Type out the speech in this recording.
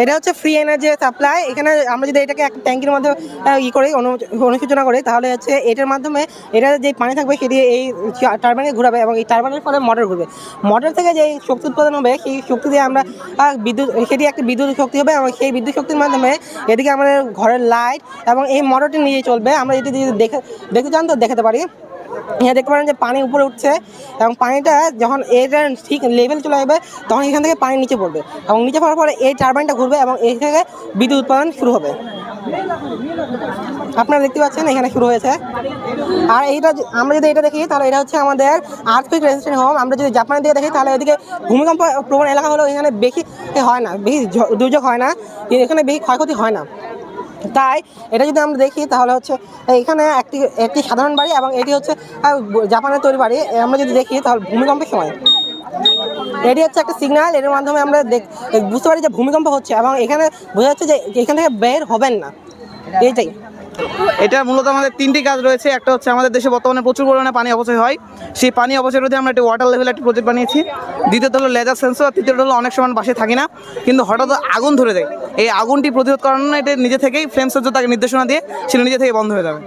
এটা হচ্ছে free energy supply. এখানে আমরা যদি এটাকে একটা ট্যাঙ্কির মধ্যে করি অনুসূচনা করি, তাহলে হচ্ছে এটার মাধ্যমে এটা যে পানি থাকবে সেটি এই টারবাইনকে ঘোরাবে এবং এই টারবাইনের ফলে মোটর ঘুরবে। মোটর থেকে যে শক্তি উৎপাদন হবে সেই শক্তি দিয়ে আমরা বিদ্যুৎ, সেটি একটা বিদ্যুৎ শক্তি হবে এবং সেই বিদ্যুৎ শক্তির মাধ্যমে এদিকে আমাদের ঘরের লাইট এবং এই মোটরটি নিজেই চলবে। আমরা এটি যদি দেখতে চান তো দেখাতে পারি। এখানে দেখতে পারেন যে পানি উপরে উঠছে এবং পানিটা যখন এটা ঠিক লেভেল চলে যাবে তখন এখান থেকে পানি নিচে পড়বে এবং নিচে পড়ার পরে এই টারবাইনটা ঘুরবে এবং এই থেকে বিদ্যুৎ উৎপাদন শুরু হবে। আপনারা দেখতে পাচ্ছেন এখানে শুরু হয়েছে। আর এইটা আমরা যদি এটা দেখি তাহলে এটা হচ্ছে আমাদের আর্থকুইক রেজিস্ট্যান্ট হোম। আমরা যদি জাপানের দিকে দেখি তাহলে এদিকে ভূমিকম্প প্রবণ এলাকা হলেও এখানে বেশি হয় না, বেশি দুর্যোগ হয় না, এখানে বেশি ক্ষয়ক্ষতি হয় না। তাই এটা যদি আমরা দেখি তাহলে হচ্ছে এখানে একটি সাধারণ বাড়ি এবং এটি হচ্ছে জাপানের তৈরি বাড়ি। আমরা যদি দেখি তাহলে ভূমিকম্পের সময় এটি হচ্ছে একটা সিগন্যাল, এর মাধ্যমে আমরা বুঝতে পারি যে ভূমিকম্প হচ্ছে এবং এখানে বোঝা যাচ্ছে যে এখান থেকে বের হবেন না। এইটাই এটা মূলত আমাদের তিনটি কাজ রয়েছে। একটা হচ্ছে আমাদের দেশে বর্তমানে প্রচুর পরিমাণে পানি অপচয় হয়, সেই পানি অপচয় রোধে আমরা একটা ওয়াটার লেভেল একটা প্রজেক্ট বানিয়েছি। দ্বিতীয়ত হলো লেজার সেন্সর, তৃতীয়ত হলো অনেক সময় বাসে থাকি না কিন্তু হঠাৎ আগুন ধরে দেয়, এই আগুনটি প্রতিরোধ করার জন্য এটা নিজে থেকেই ফ্লেম সেন্সর তাকে নির্দেশনা দিয়ে সেটা নিজে থেকে বন্ধ হয়ে যাবে।